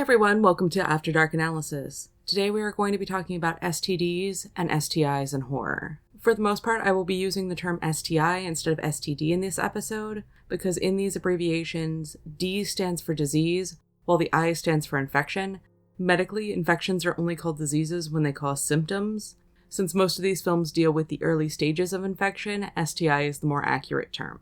Everyone, welcome to After Dark Analysis. Today we are going to be talking about STDs and STIs in horror. For the most part, I will be using the term STI instead of STD in this episode, because in these abbreviations, D stands for disease, while the I stands for infection. Medically, infections are only called diseases when they cause symptoms. Since most of these films deal with the early stages of infection, STI is the more accurate term.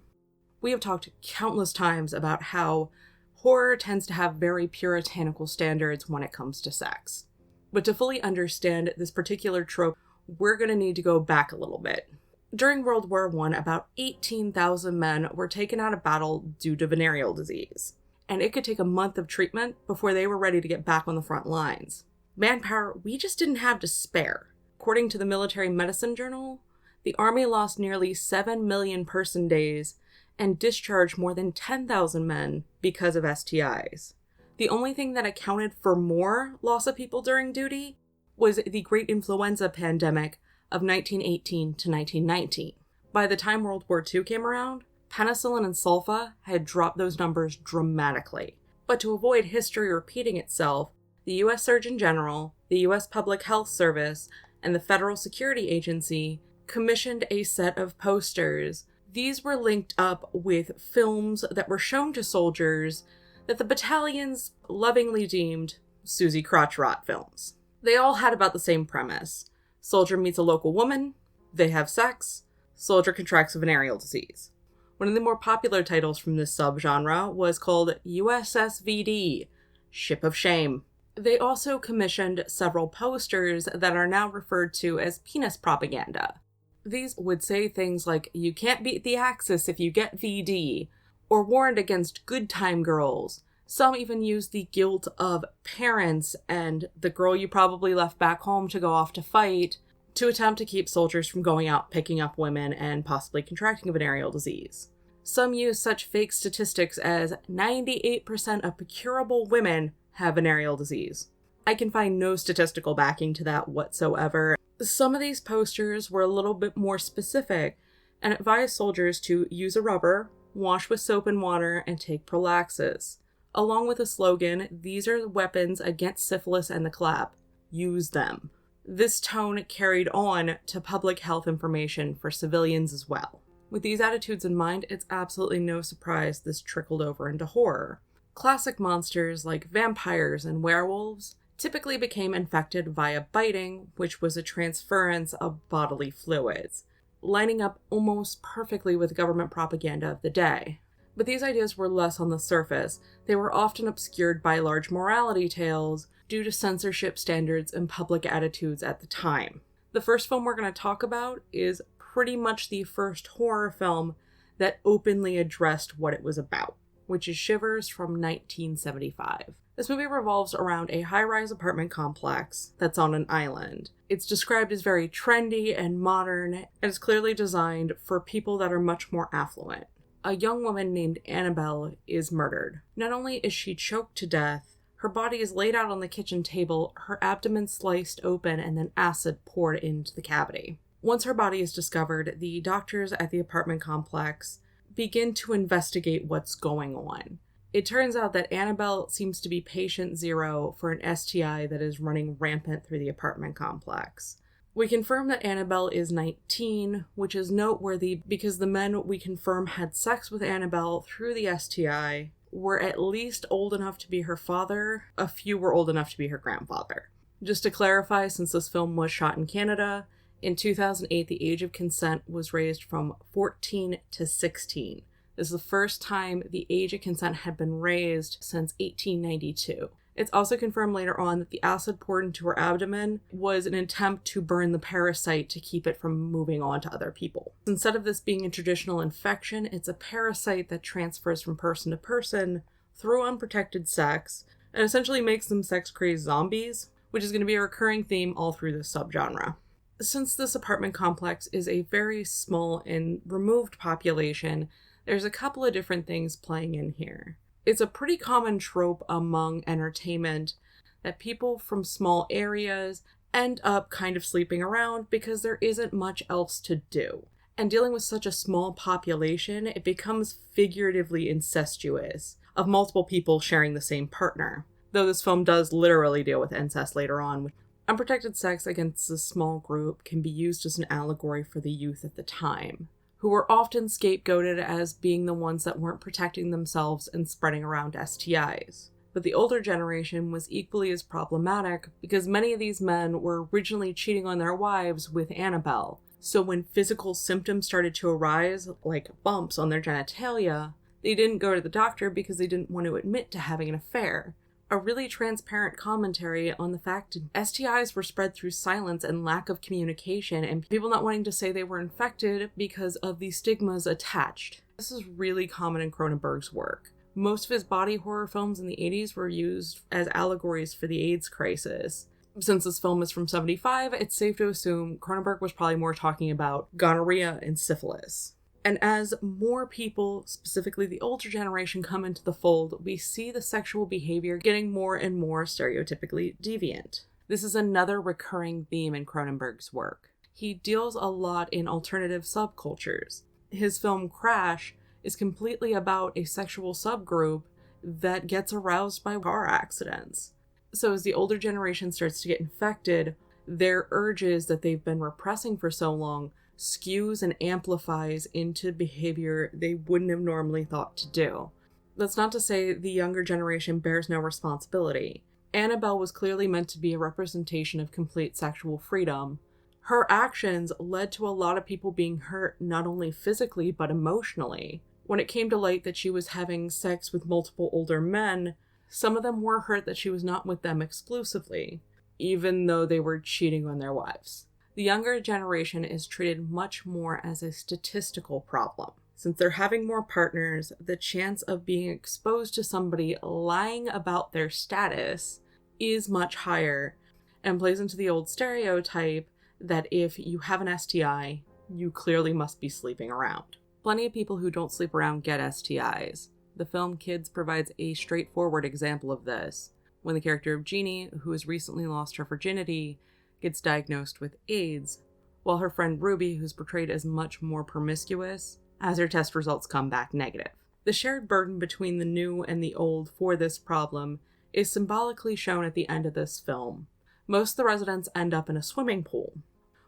We have talked countless times about how horror tends to have very puritanical standards when it comes to sex. But to fully understand this particular trope, we're going to need to go back a little bit. During World War I, about 18,000 men were taken out of battle due to venereal disease, and it could take a month of treatment before they were ready to get back on the front lines. Manpower we just didn't have to spare. According to the Military Medicine Journal, the Army lost nearly 7 million person days and discharged more than 10,000 men because of STIs. The only thing that accounted for more loss of people during duty was the Great Influenza pandemic of 1918 to 1919. By the time World War II came around, penicillin and sulfa had dropped those numbers dramatically. But to avoid history repeating itself, the U.S. Surgeon General, the U.S. Public Health Service, and the Federal Security Agency commissioned a set of posters. These were linked up with films that were shown to soldiers that the battalions lovingly deemed Susie Crotch Rot films. They all had about the same premise. Soldier meets a local woman, they have sex, soldier contracts a venereal disease. One of the more popular titles from this subgenre was called USSVD, Ship of Shame. They also commissioned several posters that are now referred to as penis propaganda. These would say things like, you can't beat the Axis if you get VD, or warned against good time girls. Some even used the guilt of parents and the girl you probably left back home to go off to fight to attempt to keep soldiers from going out picking up women and possibly contracting a venereal disease. Some use such fake statistics as 98% of curable women have venereal disease. I can find no statistical backing to that whatsoever. Some of these posters were a little bit more specific and advised soldiers to use a rubber, wash with soap and water, and take prophylaxis. Along with a slogan, these are weapons against syphilis and the clap. Use them. This tone carried on to public health information for civilians as well. With these attitudes in mind, it's absolutely no surprise this trickled over into horror. Classic monsters like vampires and werewolves typically became infected via biting, which was a transference of bodily fluids, lining up almost perfectly with government propaganda of the day. But these ideas were less on the surface. They were often obscured by large morality tales due to censorship standards and public attitudes at the time. The first film we're going to talk about is pretty much the first horror film that openly addressed what it was about, which is Shivers from 1975. This movie revolves around a high-rise apartment complex that's on an island. It's described as very trendy and modern, and is clearly designed for people that are much more affluent. A young woman named Annabelle is murdered. Not only is she choked to death, her body is laid out on the kitchen table, her abdomen sliced open, and then acid poured into the cavity. Once her body is discovered, the doctors at the apartment complex begin to investigate what's going on. It turns out that Annabelle seems to be patient zero for an STI that is running rampant through the apartment complex. We confirm that Annabelle is 19, which is noteworthy because the men we confirm had sex with Annabelle through the STI were at least old enough to be her father. A few were old enough to be her grandfather. Just to clarify, since this film was shot in Canada, in 2008 the age of consent was raised from 14 to 16. This is the first time the age of consent had been raised since 1892. It's also confirmed later on that the acid poured into her abdomen was an attempt to burn the parasite to keep it from moving on to other people. Instead of this being a traditional infection, it's a parasite that transfers from person to person through unprotected sex and essentially makes them sex-crazed zombies, which is going to be a recurring theme all through this subgenre. Since this apartment complex is a very small and removed population, there's a couple of different things playing in here. It's a pretty common trope among entertainment that people from small areas end up kind of sleeping around because there isn't much else to do. And dealing with such a small population, it becomes figuratively incestuous, of multiple people sharing the same partner. though this film does literally deal with incest later on. Unprotected sex against a small group can be used as an allegory for the youth at the time, who were often scapegoated as being the ones that weren't protecting themselves and spreading around STIs. But the older generation was equally as problematic because many of these men were originally cheating on their wives with Annabelle. So when physical symptoms started to arise, like bumps on their genitalia, they didn't go to the doctor because they didn't want to admit to having an affair. A really transparent commentary on the fact STIs were spread through silence and lack of communication, and people not wanting to say they were infected because of the stigmas attached. This is really common in Cronenberg's work. Most of his body horror films in the 80s were used as allegories for the AIDS crisis. Since this film is from 1975, it's safe to assume Cronenberg was probably more talking about gonorrhea and syphilis. And as more people, specifically the older generation, come into the fold, we see the sexual behavior getting more and more stereotypically deviant. This is another recurring theme in Cronenberg's work. He deals a lot in alternative subcultures. His film Crash is completely about a sexual subgroup that gets aroused by car accidents. So as the older generation starts to get infected, their urges that they've been repressing for so long skews and amplifies into behavior they wouldn't have normally thought to do. That's not to say the younger generation bears no responsibility. Annabelle was clearly meant to be a representation of complete sexual freedom. Her actions led to a lot of people being hurt not only physically but emotionally. When it came to light that she was having sex with multiple older men, some of them were hurt that she was not with them exclusively, even though they were cheating on their wives. The younger generation is treated much more as a statistical problem. Since they're having more partners, the chance of being exposed to somebody lying about their status is much higher, and plays into the old stereotype that if you have an STI, you clearly must be sleeping around. Plenty of people who don't sleep around get STIs. The film Kids provides a straightforward example of this, when the character of Jeannie, who has recently lost her virginity, gets diagnosed with AIDS, while her friend Ruby, who's portrayed as much more promiscuous, as her test results come back negative. The shared burden between the new and the old for this problem is symbolically shown at the end of this film. Most of the residents end up in a swimming pool.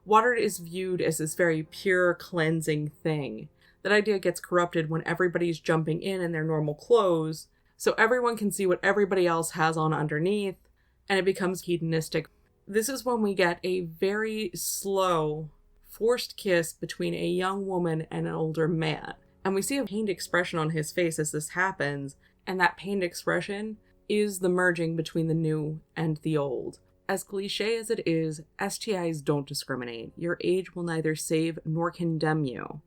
Water is viewed as this very pure, cleansing thing. That idea gets corrupted when everybody's jumping in their normal clothes, so everyone can see what everybody else has on underneath, and it becomes hedonistic. This is when we get a very slow, forced kiss between a young woman and an older man. And we see a pained expression on his face as this happens, and that pained expression is the merging between the new and the old. As cliche as it is, STIs don't discriminate. Your age will neither save nor condemn you.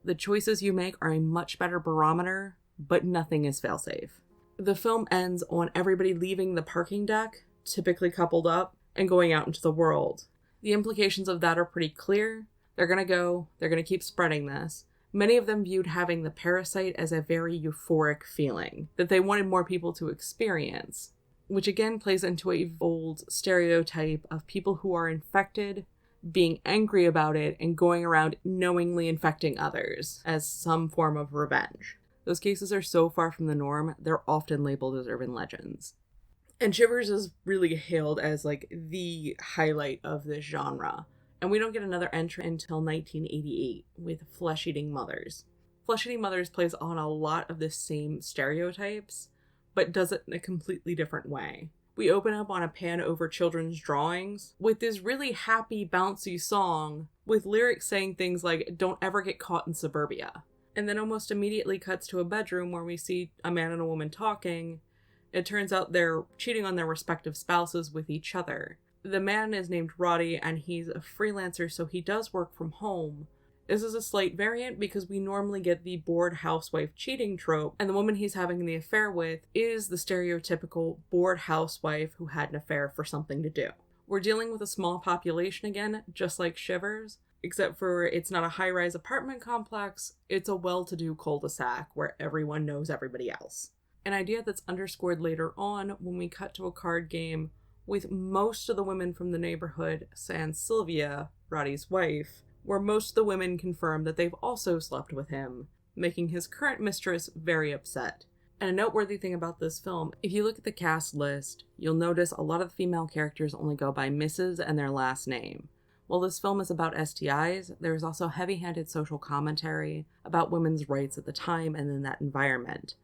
The choices you make are a much better barometer, but nothing is failsafe. The film ends on everybody leaving the parking deck, typically coupled up, and going out into the world. The implications of that are pretty clear. They're gonna keep spreading this. Many of them viewed having the parasite as a very euphoric feeling that they wanted more people to experience, which again plays into a old stereotype of people who are infected being angry about it and going around knowingly infecting others as some form of revenge. Those cases are so far from the norm, they're often labeled as urban legends. And Shivers is really hailed as like the highlight of this genre. And we don't get another entry until 1988 with Flesh-Eating Mothers. Flesh-Eating Mothers plays on a lot of the same stereotypes, but does it in a completely different way. We open up on a pan over children's drawings with this really happy, bouncy song with lyrics saying things like, "Don't ever get caught in suburbia." And then almost immediately cuts to a bedroom where we see a man and a woman talking. It turns out they're cheating on their respective spouses with each other. The man is named Roddy, and he's a freelancer, so he does work from home. This is a slight variant because we normally get the bored housewife cheating trope, and the woman he's having the affair with is the stereotypical bored housewife who had an affair for something to do. We're dealing with a small population again, just like Shivers, except for it's not a high-rise apartment complex, it's a well-to-do cul-de-sac where everyone knows everybody else. An idea that's underscored later on when we cut to a card game with most of the women from the neighborhood, sans Sylvia, Roddy's wife, where most of the women confirm that they've also slept with him, making his current mistress very upset. And a noteworthy thing about this film, if you look at the cast list, you'll notice a lot of the female characters only go by Mrs. and their last name. While this film is about STIs, there is also heavy-handed social commentary about women's rights at the time and in that environment.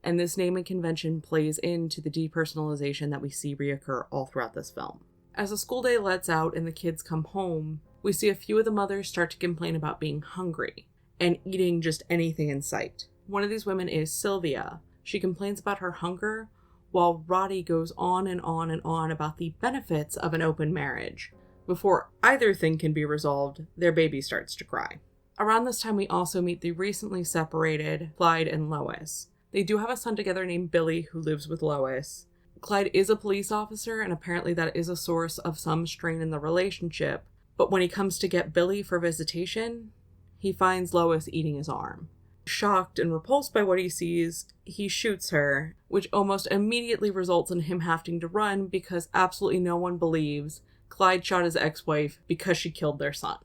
And this naming convention plays into the depersonalization that we see reoccur all throughout this film. As the school day lets out and the kids come home, we see a few of the mothers start to complain about being hungry and eating just anything in sight. One of these women is Sylvia. She complains about her hunger, while Roddy goes on and on and on about the benefits of an open marriage. Before either thing can be resolved, their baby starts to cry. Around this time, we also meet the recently separated Clyde and Lois. They do have a son together named Billy who lives with Lois. Clyde is a police officer, and apparently that is a source of some strain in the relationship. But when he comes to get Billy for visitation, he finds Lois eating his arm. Shocked and repulsed by what he sees, he shoots her, which almost immediately results in him having to run because absolutely no one believes Clyde shot his ex-wife because she killed their son.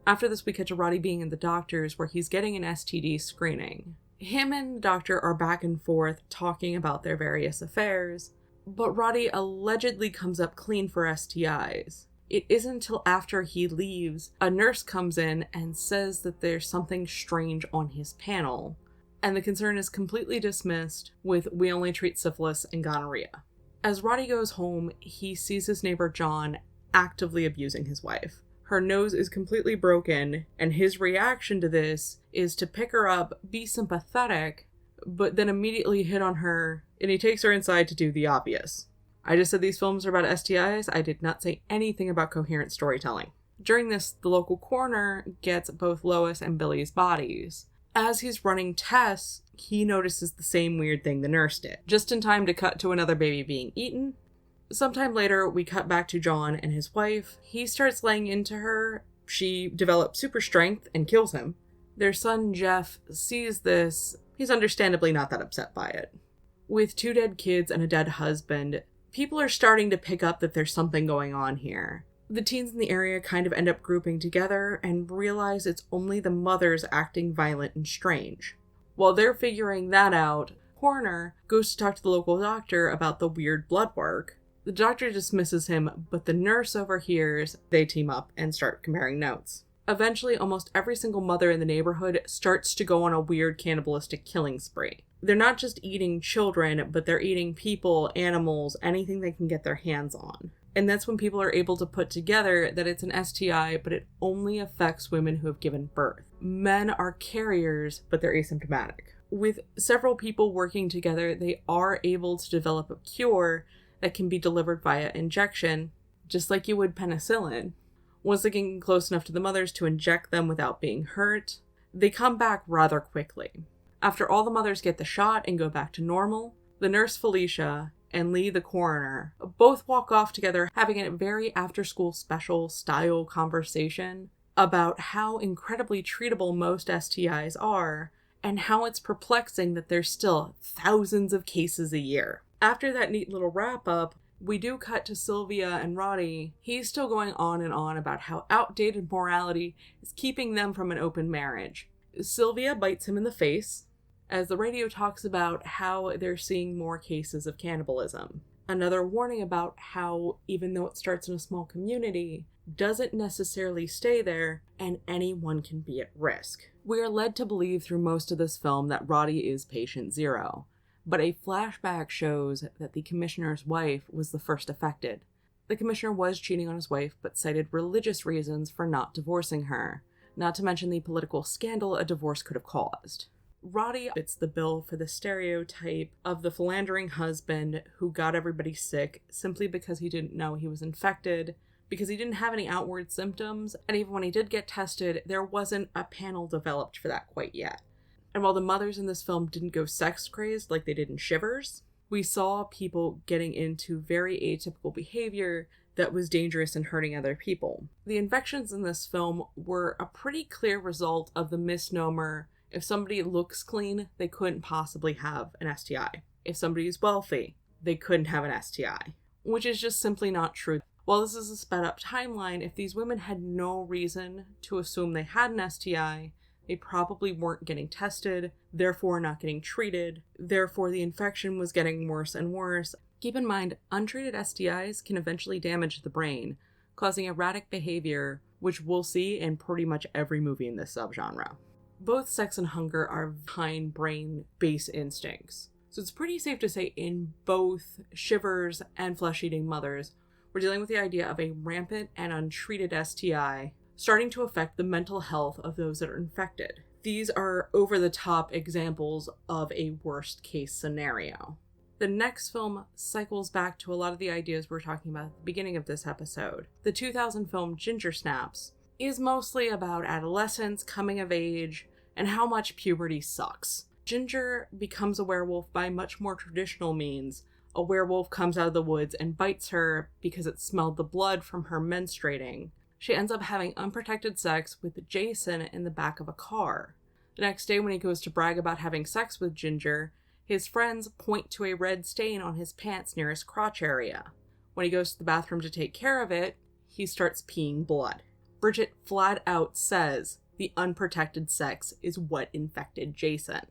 After this, we catch a Roddy being at the doctor's where he's getting an STD screening. Him and the doctor are back and forth talking about their various affairs, but Roddy allegedly comes up clean for STIs. It isn't until after he leaves, a nurse comes in and says that there's something strange on his panel, and the concern is completely dismissed with "we only treat syphilis and gonorrhea." As Roddy goes home, he sees his neighbor John actively abusing his wife. Her nose is completely broken, and his reaction to this is to pick her up, be sympathetic, but then immediately hit on her, and he takes her inside to do the obvious. I just said these films are about STIs. I did not say anything about coherent storytelling. During this, the local coroner gets both Lois and Billy's bodies. As he's running tests, he notices the same weird thing the nurse did, just in time to cut to another baby being eaten. Sometime later, we cut back to John and his wife. He starts laying into her. She develops super strength and kills him. Their son, Jeff, sees this. He's understandably not that upset by it. With 2 dead kids and a dead husband, people are starting to pick up that there's something going on here. The teens in the area kind of end up grouping together and realize it's only the mothers acting violent and strange. While they're figuring that out, coroner goes to talk to the local doctor about the weird blood work. The doctor dismisses him, but the nurse overhears. They team up and start comparing notes. Eventually, almost every single mother in the neighborhood starts to go on a weird cannibalistic killing spree. They're not just eating children, but they're eating people, animals, anything they can get their hands on. And that's when people are able to put together that it's an STI, but it only affects women who have given birth. Men are carriers, but they're asymptomatic. With several people working together, they are able to develop a cure that can be delivered via injection, just like you would penicillin. Once they get close enough to the mothers to inject them without being hurt, they come back rather quickly. After all the mothers get the shot and go back to normal, the nurse Felicia and Lee the coroner both walk off together having a very after-school special style conversation about how incredibly treatable most STIs are and how it's perplexing that there's still thousands of cases a year. After that neat little wrap-up, we do cut to Sylvia and Roddy. He's still going on and on about how outdated morality is keeping them from an open marriage. Sylvia bites him in the face as the radio talks about how they're seeing more cases of cannibalism. Another warning about how, even though it starts in a small community, doesn't necessarily stay there, and anyone can be at risk. We are led to believe through most of this film that Roddy is patient zero. But a flashback shows that the commissioner's wife was the first affected. The commissioner was cheating on his wife, but cited religious reasons for not divorcing her, not to mention the political scandal a divorce could have caused. Roddy fits the bill for the stereotype of the philandering husband who got everybody sick simply because he didn't know he was infected, because he didn't have any outward symptoms, and even when he did get tested, there wasn't a panel developed for that quite yet. And while the mothers in this film didn't go sex-crazed like they did in Shivers, we saw people getting into very atypical behavior that was dangerous and hurting other people. The infections in this film were a pretty clear result of the misnomer: if somebody looks clean, they couldn't possibly have an STI. If somebody is wealthy, they couldn't have an STI. Which is just simply not true. While this is a sped up timeline, if these women had no reason to assume they had an STI, They probably weren't getting tested, therefore not getting treated, therefore the infection was getting worse and worse. Keep in mind, untreated STIs can eventually damage the brain, causing erratic behavior, which we'll see in pretty much every movie in this subgenre. Both sex and hunger are behind brain base instincts. So it's pretty safe to say in both Shivers and Flesh-Eating Mothers, we're dealing with the idea of a rampant and untreated STI starting to affect the mental health of those that are infected. These are over-the-top examples of a worst-case scenario. The next film cycles back to a lot of the ideas we were talking about at the beginning of this episode. The 2000 film Ginger Snaps is mostly about adolescence, coming of age, and how much puberty sucks. Ginger becomes a werewolf by much more traditional means. A werewolf comes out of the woods and bites her because it smelled the blood from her menstruating. She ends up having unprotected sex with Jason in the back of a car. The next day when he goes to brag about having sex with Ginger, his friends point to a red stain on his pants near his crotch area. When he goes to the bathroom to take care of it, he starts peeing blood. Bridget flat out says the unprotected sex is what infected Jason.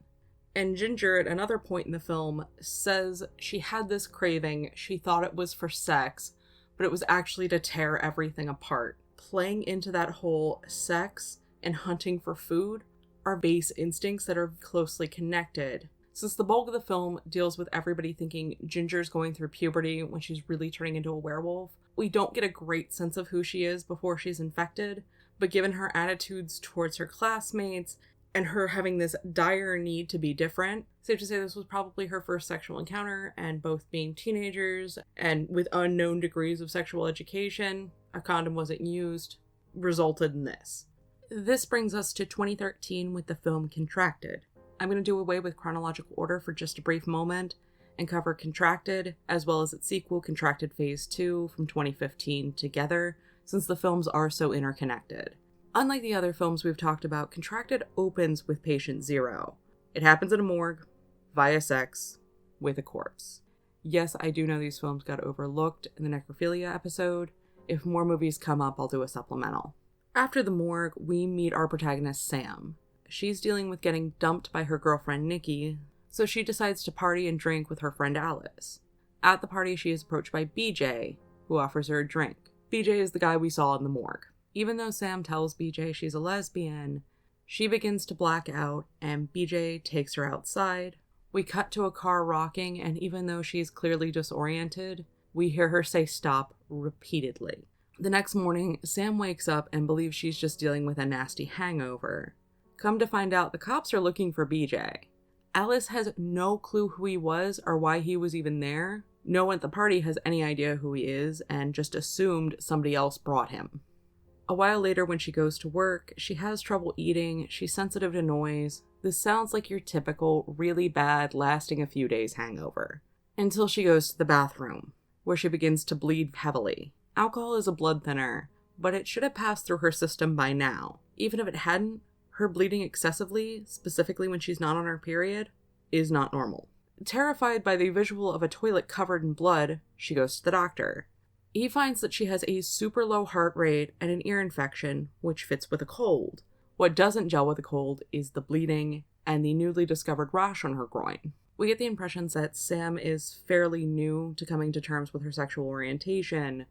And Ginger, at another point in the film, says she had this craving, she thought it was for sex, but it was actually to tear everything apart. Playing into that whole sex and hunting for food are base instincts that are closely connected. Since the bulk of the film deals with everybody thinking Ginger's going through puberty when she's really turning into a werewolf, we don't get a great sense of who she is before she's infected, but given her attitudes towards her classmates and her having this dire need to be different, safe to say this was probably her first sexual encounter, and both being teenagers and with unknown degrees of sexual education, a condom wasn't used, resulted in this. This brings us to 2013 with the film Contracted. I'm going to do away with chronological order for just a brief moment and cover Contracted, as well as its sequel, Contracted Phase 2 from 2015 together, since the films are so interconnected. Unlike the other films we've talked about, Contracted opens with patient zero. It happens in a morgue, via sex, with a corpse. Yes, I do know these films got overlooked in the necrophilia episode. If more movies come up, I'll do a supplemental. After the morgue, we meet our protagonist, Sam. She's dealing with getting dumped by her girlfriend, Nikki, so she decides to party and drink with her friend Alice. At the party, she is approached by BJ, who offers her a drink. BJ is the guy we saw in the morgue. Even though Sam tells BJ she's a lesbian, she begins to black out, and BJ takes her outside. We cut to a car rocking, and even though she's clearly disoriented, we hear her say stop repeatedly. The next morning, Sam wakes up and believes she's just dealing with a nasty hangover. Come to find out, the cops are looking for BJ. Alice has no clue who he was or why he was even there. No one at the party has any idea who he is and just assumed somebody else brought him. A while later when she goes to work, she has trouble eating, she's sensitive to noise. This sounds like your typical, really bad, lasting a few days hangover. Until she goes to the bathroom, where she begins to bleed heavily. Alcohol is a blood thinner, but it should have passed through her system by now. Even if it hadn't, her bleeding excessively, specifically when she's not on her period, is not normal. Terrified by the visual of a toilet covered in blood, she goes to the doctor. He finds that she has a super low heart rate and an ear infection, which fits with a cold. What doesn't gel with a cold is the bleeding and the newly discovered rash on her groin. We get the impressions that Sam is fairly new to coming to terms with her sexual orientation,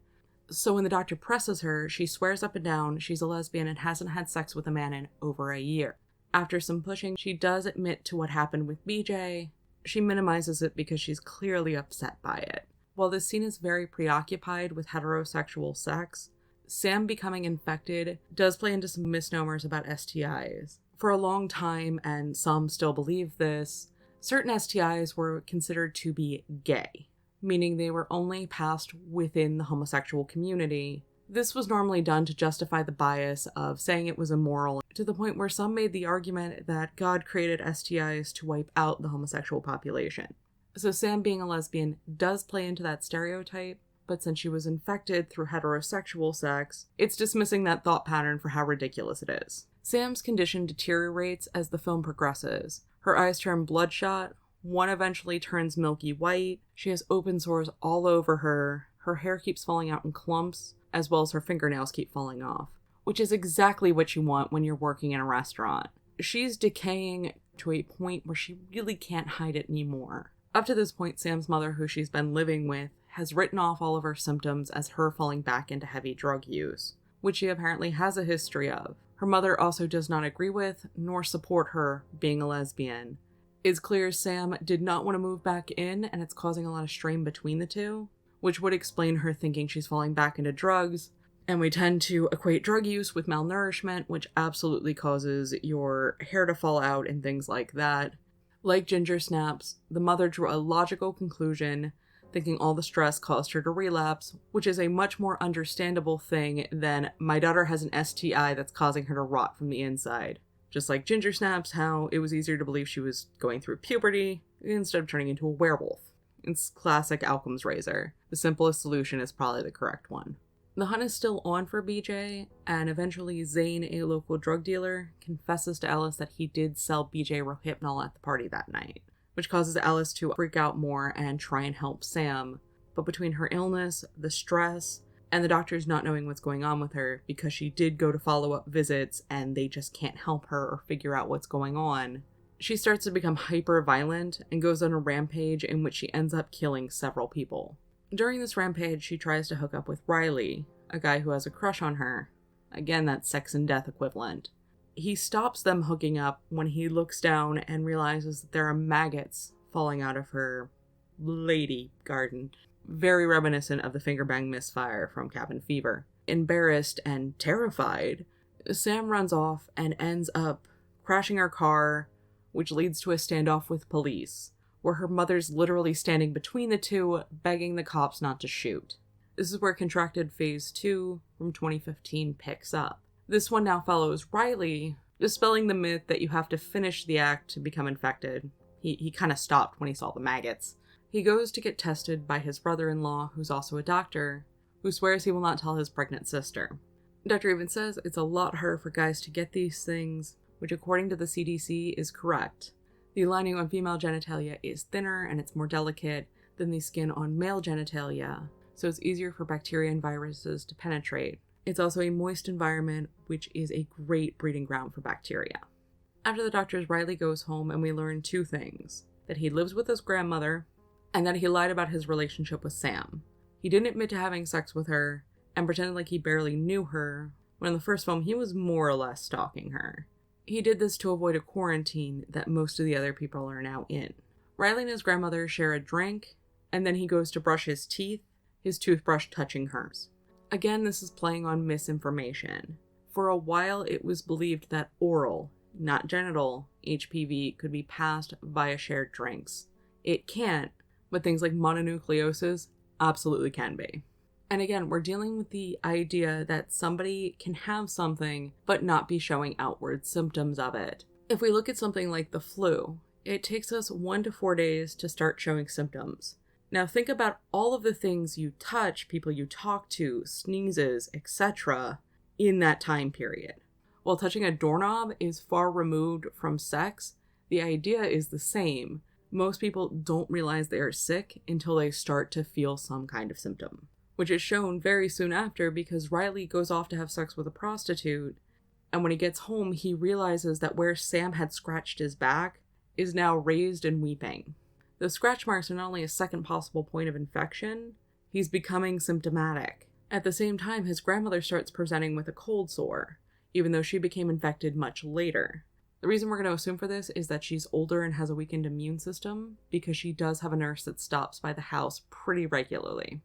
so when the doctor presses her, she swears up and down she's a lesbian and hasn't had sex with a man in over a year. After some pushing, she does admit to what happened with BJ. She minimizes it because she's clearly upset by it. While this scene is very preoccupied with heterosexual sex, Sam becoming infected does play into some misnomers about STIs. For a long time, and some still believe this, certain STIs were considered to be gay, meaning they were only passed within the homosexual community. This was normally done to justify the bias of saying it was immoral, to the point where some made the argument that God created STIs to wipe out the homosexual population. So Sam being a lesbian does play into that stereotype, but since she was infected through heterosexual sex, it's dismissing that thought pattern for how ridiculous it is. Sam's condition deteriorates as the film progresses. Her eyes turn bloodshot, one eventually turns milky white, she has open sores all over her, her hair keeps falling out in clumps, as well as her fingernails keep falling off, which is exactly what you want when you're working in a restaurant. She's decaying to a point where she really can't hide it anymore. Up to this point, Sam's mother, who she's been living with, has written off all of her symptoms as her falling back into heavy drug use, which she apparently has a history of. Her mother also does not agree with, nor support her being a lesbian. It's clear Sam did not want to move back in, and it's causing a lot of strain between the two, which would explain her thinking she's falling back into drugs. And we tend to equate drug use with malnourishment, which absolutely causes your hair to fall out and things like that. Like ginger snaps, the mother drew a logical conclusion, thinking all the stress caused her to relapse, which is a much more understandable thing than my daughter has an STI that's causing her to rot from the inside. Just like ginger snaps, how it was easier to believe she was going through puberty instead of turning into a werewolf. It's classic Occam's razor. The simplest solution is probably the correct one. The hunt is still on for BJ, and eventually Zane, a local drug dealer, confesses to Alice that he did sell BJ Rohypnol at the party that night, which causes Alice to freak out more and try and help Sam. But between her illness, the stress, and the doctors not knowing what's going on with her, because she did go to follow-up visits and they just can't help her or figure out what's going on, she starts to become hyper-violent and goes on a rampage in which she ends up killing several people. During this rampage, she tries to hook up with Riley, a guy who has a crush on her. Again, that sex and death equivalent. He stops them hooking up when he looks down and realizes that there are maggots falling out of her lady garden. Very reminiscent of the finger bang misfire from Cabin Fever. Embarrassed and terrified, Sam runs off and ends up crashing her car, which leads to a standoff with police, where her mother's literally standing between the two, begging the cops not to shoot. This is where Contracted Phase 2 from 2015 picks up. This one now follows Riley, dispelling the myth that you have to finish the act to become infected. He kind of stopped when he saw the maggots. He goes to get tested by his brother-in-law, who's also a doctor, who swears he will not tell his pregnant sister. The doctor even says it's a lot harder for guys to get these things, which according to the CDC is correct. The lining on female genitalia is thinner and it's more delicate than the skin on male genitalia, so it's easier for bacteria and viruses to penetrate. It's also a moist environment, which is a great breeding ground for bacteria. After the doctors, Riley goes home and we learn two things: that he lives with his grandmother, and that he lied about his relationship with Sam. He didn't admit to having sex with her, and pretended like he barely knew her, when in the first film he was more or less stalking her. He did this to avoid a quarantine that most of the other people are now in. Riley and his grandmother share a drink, and then he goes to brush his teeth, his toothbrush touching hers. Again, this is playing on misinformation. For a while, it was believed that oral, not genital, HPV could be passed via shared drinks. It can't, but things like mononucleosis absolutely can be. And again, we're dealing with the idea that somebody can have something but not be showing outward symptoms of it. If we look at something like the flu, it takes us 1 to 4 days to start showing symptoms. Now think about all of the things you touch, people you talk to, sneezes, etc. in that time period. While touching a doorknob is far removed from sex, the idea is the same. Most people don't realize they are sick until they start to feel some kind of symptom, which is shown very soon after because Riley goes off to have sex with a prostitute, and when he gets home, he realizes that where Sam had scratched his back is now raised and weeping. The scratch marks are not only a second possible point of infection, he's becoming symptomatic. At the same time, his grandmother starts presenting with a cold sore, even though she became infected much later. The reason we're going to assume for this is that she's older and has a weakened immune system, because she does have a nurse that stops by the house pretty regularly.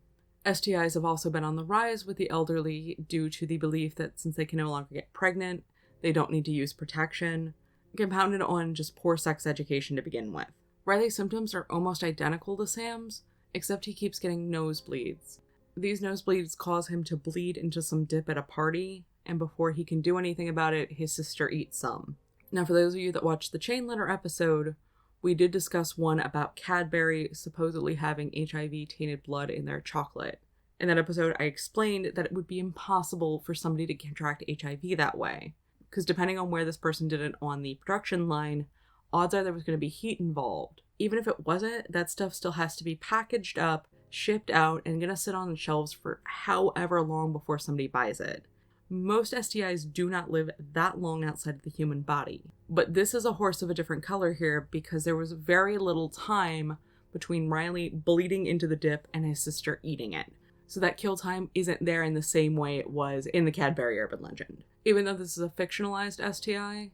STIs have also been on the rise with the elderly due to the belief that since they can no longer get pregnant, they don't need to use protection, compounded on just poor sex education to begin with. Riley's symptoms are almost identical to Sam's, except he keeps getting nosebleeds. These nosebleeds cause him to bleed into some dip at a party, and before he can do anything about it, his sister eats some. Now, for those of you that watched the Chain Letter episode, we did discuss one about Cadbury supposedly having HIV-tainted blood in their chocolate. In that episode, I explained that it would be impossible for somebody to contract HIV that way, because depending on where this person did it on the production line, odds are there was going to be heat involved. Even if it wasn't, that stuff still has to be packaged up, shipped out, and going to sit on the shelves for however long before somebody buys it. Most STIs do not live that long outside of the human body. But this is a horse of a different color here because there was very little time between Riley bleeding into the dip and his sister eating it. So that kill time isn't there in the same way it was in the Cadbury urban legend. Even though this is a fictionalized STI,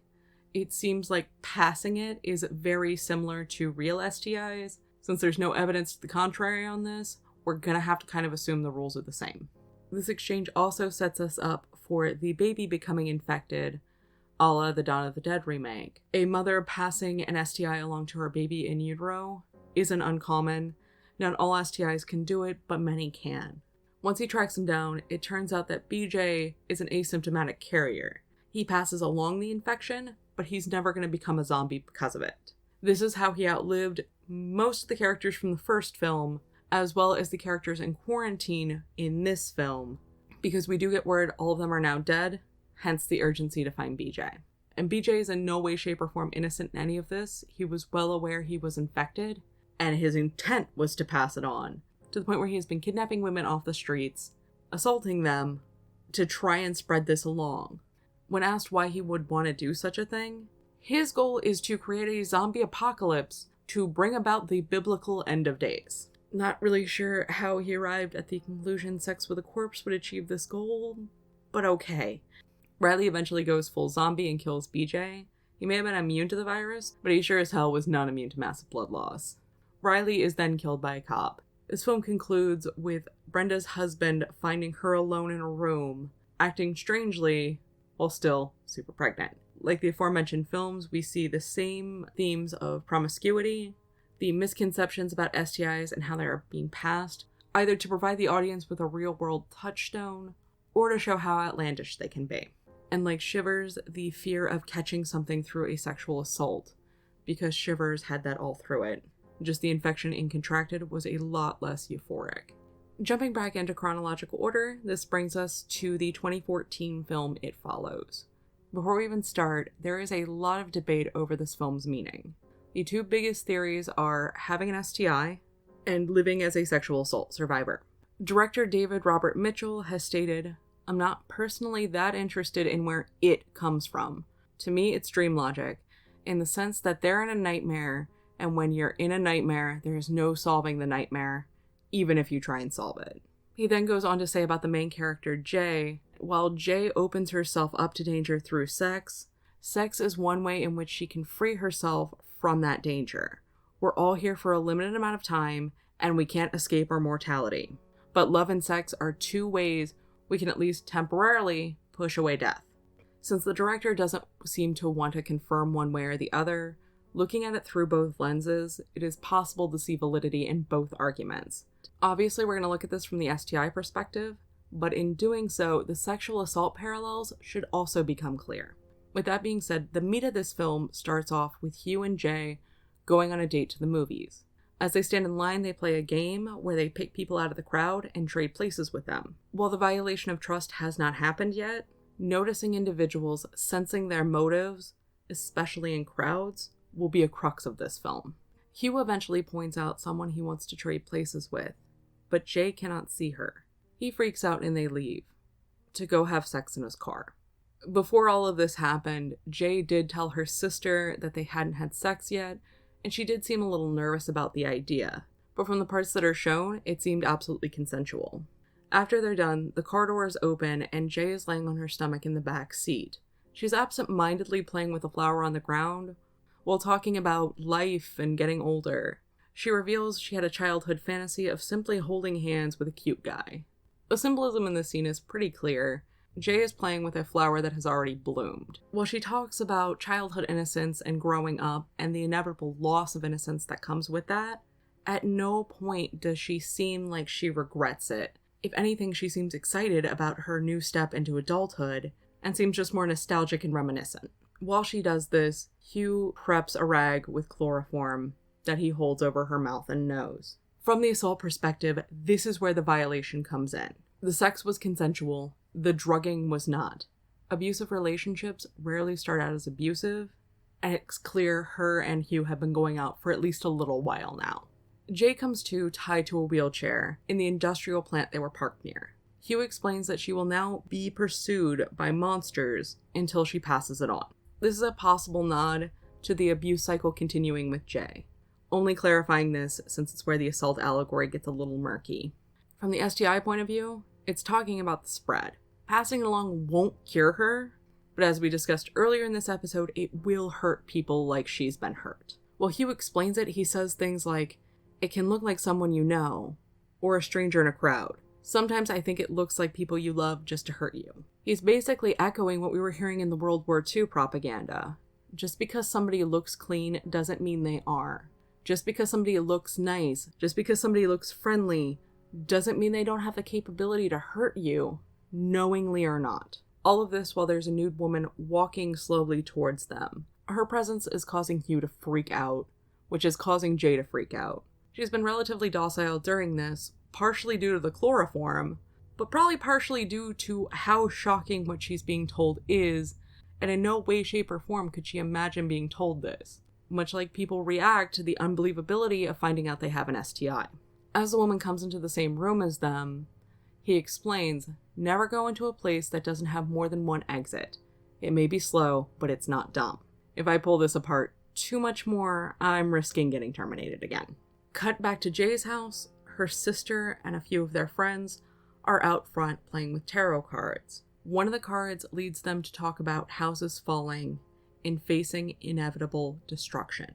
it seems like passing it is very similar to real STIs. Since there's no evidence to the contrary on this, we're gonna have to kind of assume the rules are the same. This exchange also sets us up for the baby becoming infected, a la the Dawn of the Dead remake. A mother passing an STI along to her baby in utero isn't uncommon. Not all STIs can do it, but many can. Once he tracks him down, it turns out that BJ is an asymptomatic carrier. He passes along the infection, but he's never going to become a zombie because of it. This is how he outlived most of the characters from the first film, as well as the characters in quarantine in this film, because we do get word all of them are now dead, hence the urgency to find BJ. And BJ is in no way, shape, or form innocent in any of this. He was well aware he was infected, and his intent was to pass it on, to the point where he has been kidnapping women off the streets, assaulting them, to try and spread this along. When asked why he would want to do such a thing, his goal is to create a zombie apocalypse to bring about the biblical end of days. Not really sure how he arrived at the conclusion sex with a corpse would achieve this goal, but okay. Riley eventually goes full zombie and kills BJ. He may have been immune to the virus, but he sure as hell was not immune to massive blood loss. Riley is then killed by a cop. This film concludes with Brenda's husband finding her alone in a room, acting strangely while still super pregnant. Like the aforementioned films, we see the same themes of promiscuity, the misconceptions about STIs and how they are being passed, either to provide the audience with a real-world touchstone, or to show how outlandish they can be. And like Shivers, the fear of catching something through a sexual assault, because Shivers had that all through it. Just the infection in Contracted was a lot less euphoric. Jumping back into chronological order, this brings us to the 2014 film It Follows. Before we even start, there is a lot of debate over this film's meaning. The two biggest theories are having an STI and living as a sexual assault survivor. Director David Robert Mitchell has stated, "I'm not personally that interested in where it comes from. To me, it's dream logic, in the sense that they're in a nightmare, and when you're in a nightmare, there's no solving the nightmare, even if you try and solve it." He then goes on to say about the main character, Jay, while Jay opens herself up to danger through sex, sex is one way in which she can free herself from that danger. We're all here for a limited amount of time, and we can't escape our mortality. But love and sex are two ways we can at least temporarily push away death. Since the director doesn't seem to want to confirm one way or the other, looking at it through both lenses, it is possible to see validity in both arguments. Obviously, we're going to look at this from the STI perspective, but in doing so, the sexual assault parallels should also become clear. With that being said, the meat of this film starts off with Hugh and Jay going on a date to the movies. As they stand in line, they play a game where they pick people out of the crowd and trade places with them. While the violation of trust has not happened yet, noticing individuals, sensing their motives, especially in crowds, will be a crux of this film. Hugh eventually points out someone he wants to trade places with, but Jay cannot see her. He freaks out and they leave, to go have sex in his car. Before all of this happened, Jay did tell her sister that they hadn't had sex yet, and she did seem a little nervous about the idea, but from the parts that are shown, it seemed absolutely consensual. After they're done, the car doors open and Jay is laying on her stomach in the back seat. She's absent-mindedly playing with a flower on the ground, while talking about life and getting older. She reveals she had a childhood fantasy of simply holding hands with a cute guy. The symbolism in this scene is pretty clear. Jay is playing with a flower that has already bloomed. While she talks about childhood innocence and growing up and the inevitable loss of innocence that comes with that, at no point does she seem like she regrets it. If anything, she seems excited about her new step into adulthood and seems just more nostalgic and reminiscent. While she does this, Hugh preps a rag with chloroform that he holds over her mouth and nose. From the assault perspective, this is where the violation comes in. The sex was consensual, the drugging was not. Abusive relationships rarely start out as abusive, and it's clear her and Hugh have been going out for at least a little while now. Jay comes to tied to a wheelchair in the industrial plant they were parked near. Hugh explains that she will now be pursued by monsters until she passes it on. This is a possible nod to the abuse cycle continuing with Jay, only clarifying this since it's where the assault allegory gets a little murky. From the STI point of view, it's talking about the spread. Passing it along won't cure her, but as we discussed earlier in this episode, it will hurt people like she's been hurt. While Hugh explains it, he says things like, "It can look like someone you know, or a stranger in a crowd. Sometimes I think it looks like people you love just to hurt you." He's basically echoing what we were hearing in the World War II propaganda. Just because somebody looks clean doesn't mean they are. Just because somebody looks nice, just because somebody looks friendly, doesn't mean they don't have the capability to hurt you, knowingly or not. All of this while there's a nude woman walking slowly towards them. Her presence is causing Hugh to freak out, which is causing Jay to freak out. She's been relatively docile during this, partially due to the chloroform, but probably partially due to how shocking what she's being told is, and in no way, shape, or form could she imagine being told this, much like people react to the unbelievability of finding out they have an STI. As the woman comes into the same room as them, he explains, "Never go into a place that doesn't have more than one exit. It may be slow, but it's not dumb. If I pull this apart too much more, I'm risking getting terminated again." Cut back to Jay's house. Her sister and a few of their friends are out front playing with tarot cards. One of the cards leads them to talk about houses falling and facing inevitable destruction.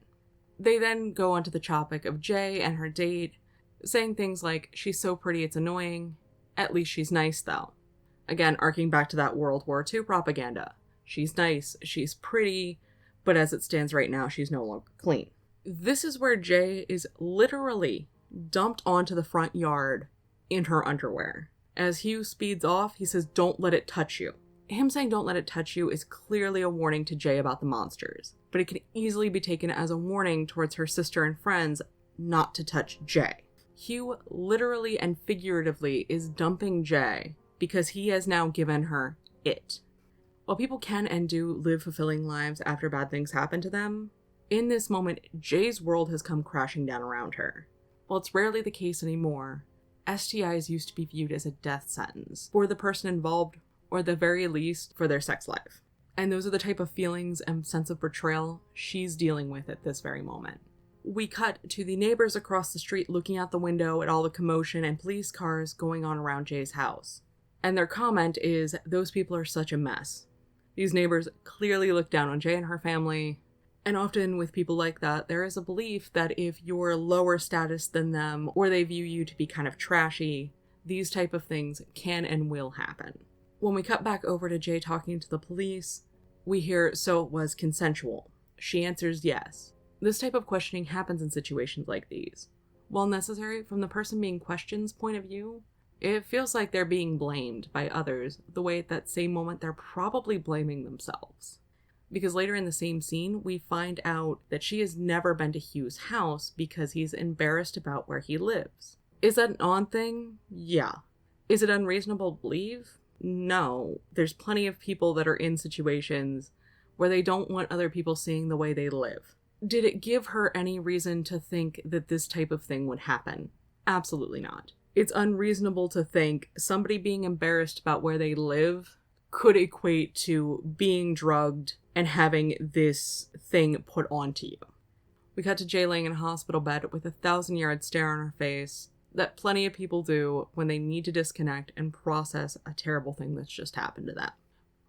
They then go onto the topic of Jay and her date, saying things like, "She's so pretty it's annoying. At least she's nice though." Again, arcing back to that World War II propaganda. She's nice, she's pretty, but as it stands right now, she's no longer clean. This is where Jay is literally dumped onto the front yard in her underwear. As Hugh speeds off, he says, "Don't let it touch you." Him saying "don't let it touch you" is clearly a warning to Jay about the monsters, but it can easily be taken as a warning towards her sister and friends not to touch Jay. Hugh literally and figuratively is dumping Jay because he has now given her it. While people can and do live fulfilling lives after bad things happen to them, in this moment, Jay's world has come crashing down around her. While it's rarely the case anymore, STIs used to be viewed as a death sentence for the person involved, or at the very least, for their sex life. And those are the type of feelings and sense of betrayal she's dealing with at this very moment. We cut to the neighbors across the street looking out the window at all the commotion and police cars going on around Jay's house. And their comment is, "Those people are such a mess." These neighbors clearly look down on Jay and her family. And often with people like that, there is a belief that if you're lower status than them, or they view you to be kind of trashy, these type of things can and will happen. When we cut back over to Jay talking to the police, we hear, "So it was consensual." She answers yes. This type of questioning happens in situations like these. While necessary from the person being questioned's point of view, it feels like they're being blamed by others, the way at that same moment they're probably blaming themselves. Because later in the same scene, we find out that she has never been to Hugh's house because he's embarrassed about where he lives. Is that an odd thing? Yeah. Is it unreasonable to believe? No. There's plenty of people that are in situations where they don't want other people seeing the way they live. Did it give her any reason to think that this type of thing would happen? Absolutely not. It's unreasonable to think somebody being embarrassed about where they live could equate to being drugged and having this thing put onto you. We cut to Jay laying in a hospital bed with a 1,000-yard stare on her face that plenty of people do when they need to disconnect and process a terrible thing that's just happened to them.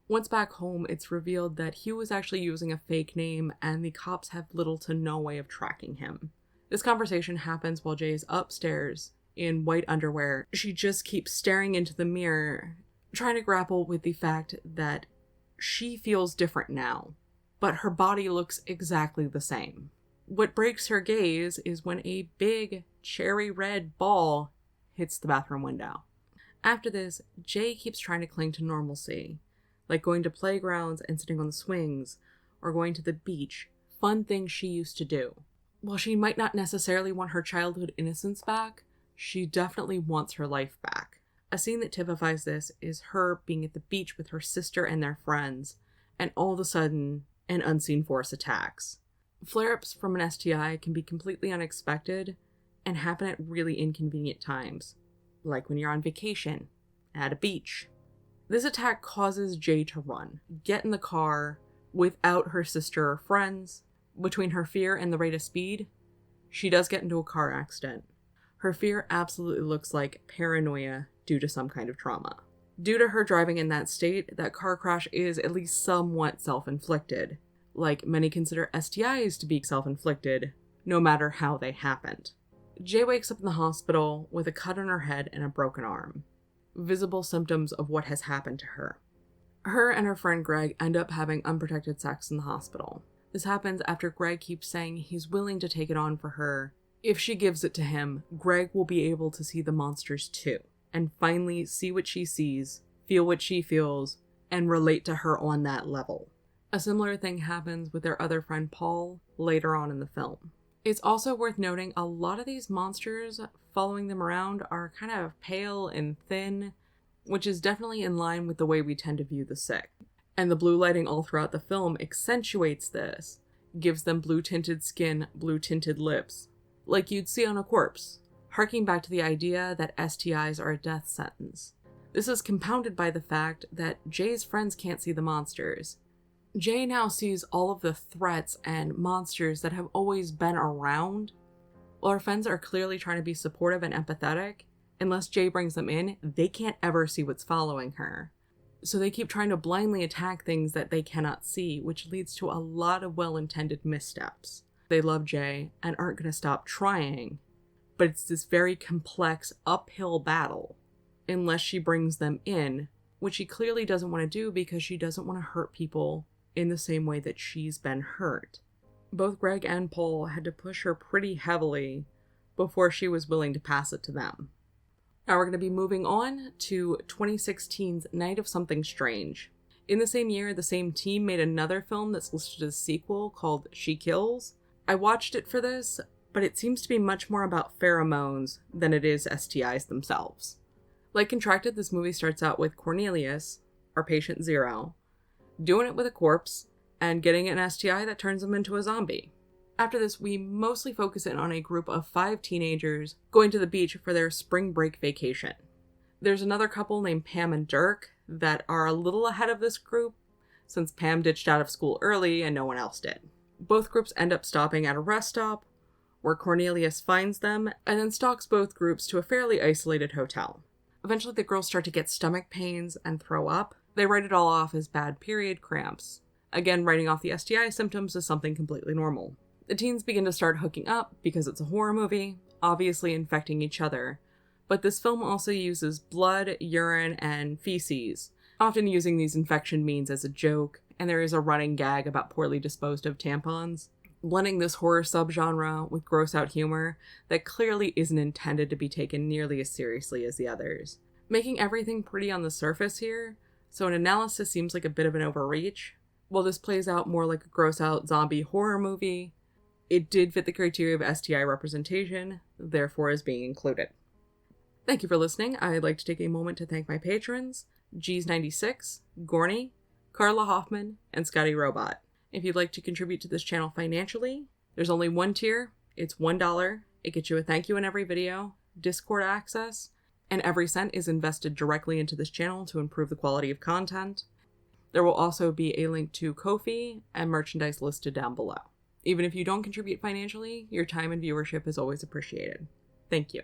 Once back home, it's revealed that Hugh was actually using a fake name and the cops have little to no way of tracking him. This conversation happens while Jay is upstairs in white underwear. She just keeps staring into the mirror, trying to grapple with the fact that she feels different now, but her body looks exactly the same. What breaks her gaze is when a big cherry red ball hits the bathroom window. After this, Jay keeps trying to cling to normalcy, like going to playgrounds and sitting on the swings, or going to the beach, fun things she used to do. While she might not necessarily want her childhood innocence back, she definitely wants her life back. A scene that typifies this is her being at the beach with her sister and their friends, and all of a sudden, an unseen force attacks. Flare-ups from an STI can be completely unexpected and happen at really inconvenient times, like when you're on vacation, at a beach. This attack causes Jay to run, get in the car without her sister or friends. Between her fear and the rate of speed, she does get into a car accident. Her fear absolutely looks like paranoia due to some kind of trauma. Due to her driving in that state, that car crash is at least somewhat self-inflicted. Like many consider STIs to be self-inflicted, no matter how they happened. Jay wakes up in the hospital with a cut on her head and a broken arm. Visible symptoms of what has happened to her. Her and her friend Greg end up having unprotected sex in the hospital. This happens after Greg keeps saying he's willing to take it on for her. If she gives it to him, Greg will be able to see the monsters too, and finally see what she sees, feel what she feels, and relate to her on that level. A similar thing happens with their other friend Paul later on in the film. It's also worth noting a lot of these monsters following them around are kind of pale and thin, which is definitely in line with the way we tend to view the sick. And the blue lighting all throughout the film accentuates this, gives them blue-tinted skin, blue-tinted lips, like you'd see on a corpse, harking back to the idea that STIs are a death sentence. This is compounded by the fact that Jay's friends can't see the monsters. Jay now sees all of the threats and monsters that have always been around. While her friends are clearly trying to be supportive and empathetic, unless Jay brings them in, they can't ever see what's following her. So they keep trying to blindly attack things that they cannot see, which leads to a lot of well-intended missteps. They love Jay and aren't going to stop trying, but it's this very complex uphill battle unless she brings them in, which she clearly doesn't want to do because she doesn't want to hurt people in the same way that she's been hurt. Both Greg and Paul had to push her pretty heavily before she was willing to pass it to them. Now we're going to be moving on to 2016's Night of Something Strange. In the same year, the same team made another film that's listed as a sequel called She Kills. I watched it for this, but it seems to be much more about pheromones than it is STIs themselves. Like Contracted, this movie starts out with Cornelius, our patient zero, doing it with a corpse and getting an STI that turns him into a zombie. After this, we mostly focus in on a group of 5 teenagers going to the beach for their spring break vacation. There's another couple named Pam and Dirk that are a little ahead of this group, since Pam ditched out of school early and no one else did. Both groups end up stopping at a rest stop, where Cornelius finds them, and then stalks both groups to a fairly isolated hotel. Eventually, the girls start to get stomach pains and throw up. They write it all off as bad period cramps. Again, writing off the STI symptoms as something completely normal. The teens begin to start hooking up because it's a horror movie, obviously infecting each other. But this film also uses blood, urine, and feces, often using these infection means as a joke, and there is a running gag about poorly disposed of tampons, blending this horror subgenre with gross-out humor that clearly isn't intended to be taken nearly as seriously as the others. Making everything pretty on the surface here, so an analysis seems like a bit of an overreach. While this plays out more like a gross-out zombie horror movie, it did fit the criteria of STI representation, therefore is being included. Thank you for listening. I'd like to take a moment to thank my patrons, G's96, Gorney, Carla Hoffman, and Scotty Robot. If you'd like to contribute to this channel financially, there's only one tier. It's $1. It gets you a thank you in every video, Discord access, and every cent is invested directly into this channel to improve the quality of content. There will also be a link to Ko-fi and merchandise listed down below. Even if you don't contribute financially, your time and viewership is always appreciated. Thank you.